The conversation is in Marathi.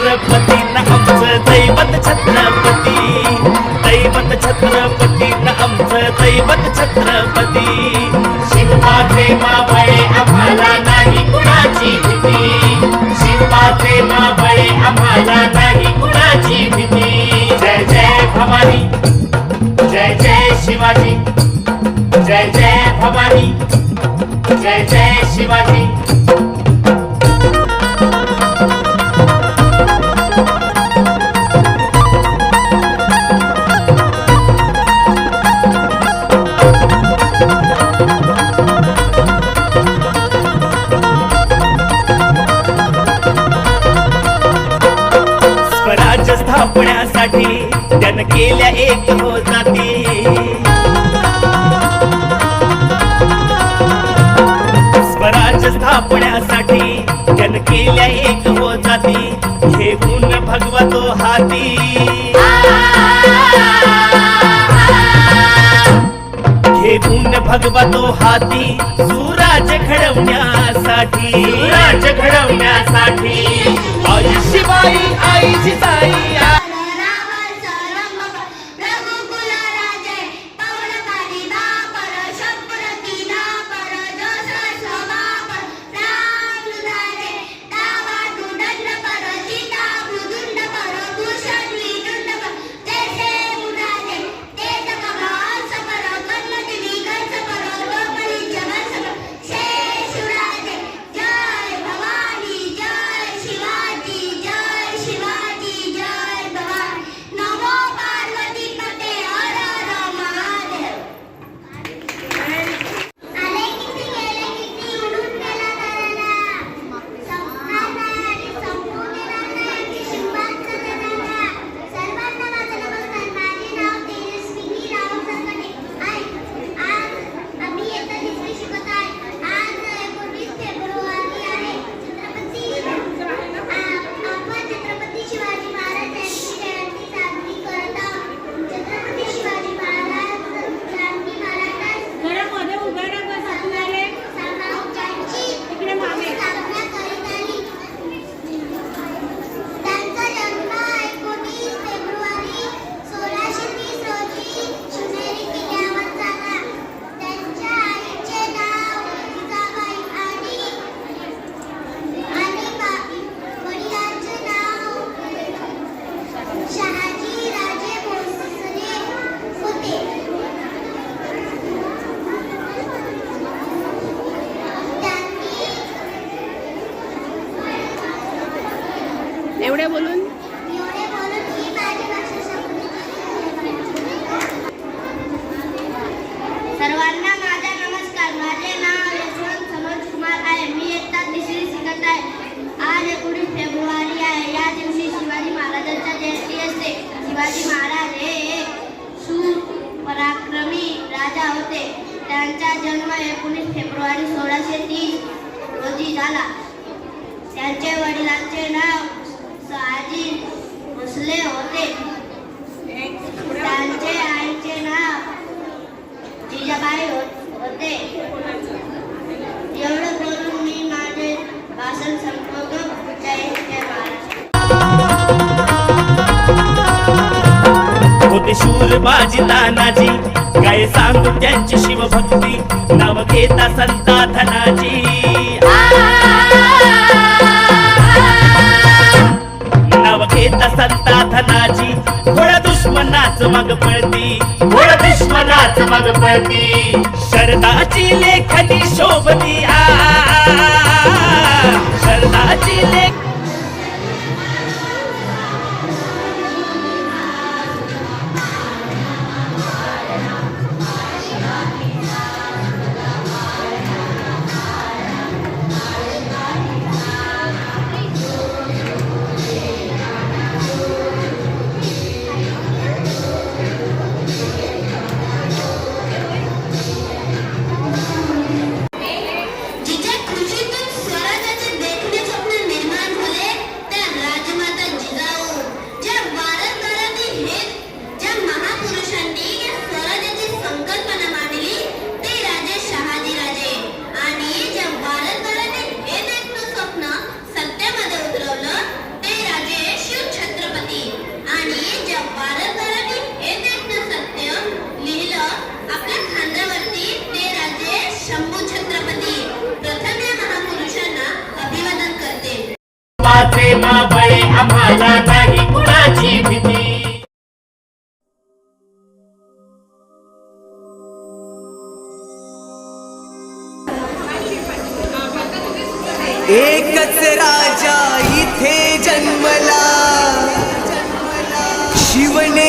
छत्रपती न आमचं दैवत छत्रपती, दैवत छत्रपती न आमचं दैवत छत्रपती. शिवबाचे मावळे आम्हाला नाही कुणाची भीती, शिवबाचे मावळे आम्हाला नाही कुणाची भीती. जय जय भवानी, जय जय शिवाजी, जय जय भवानी, जय जय शिवाजी. स्वराज्य स्थापण्यासाठी त्यानं केल्या एक हो जाती, स्वराज्य स्थापण्यासाठी त्यानं केल्या एक हो जाती. घेऊन भगवा तो हाती, घेऊन भगवा तो हाती. सुराज्य घडवण्यासाठी, राज्य घडवण्यासाठी आई शिवाई आई जिजाई. एवढे बोलून सर्वांना माझा नमस्कार. माझे नाव यशवंत सनोज कुमार आहे. मी इयत्ता तिसरी शिकत आहे. आज 19 फेब्रुवारी आहे. या दिवशी शिवाजी महाराजांच्या जयंती असते. शिवाजी महाराज हे शूर पराक्रमी राजा होते. त्यांचा जन्म 19 फेब्रुवारी 1630 रोजी झाला. त्यांचे वडिलांचे नाव शहाजी भोसले होते. त्यांचे आईचे नाव जिजाबाई होते. एवढं बोलून मी माझे भाषण संपवतो. जय जय महाराष्ट्र. होते शूर बाजी तानाजी, काय सांगू त्यांची शिवभक्ती. नाव घेता संता धनाजी, नाव घेता संता धनाजी. घोडा दुश्मनाच मग पळती, घोड दुश्मनाच मग पळती. शरदाची लेखनी शोभती. शरदाची लेख एकच राजा इथे जन्मला शिवने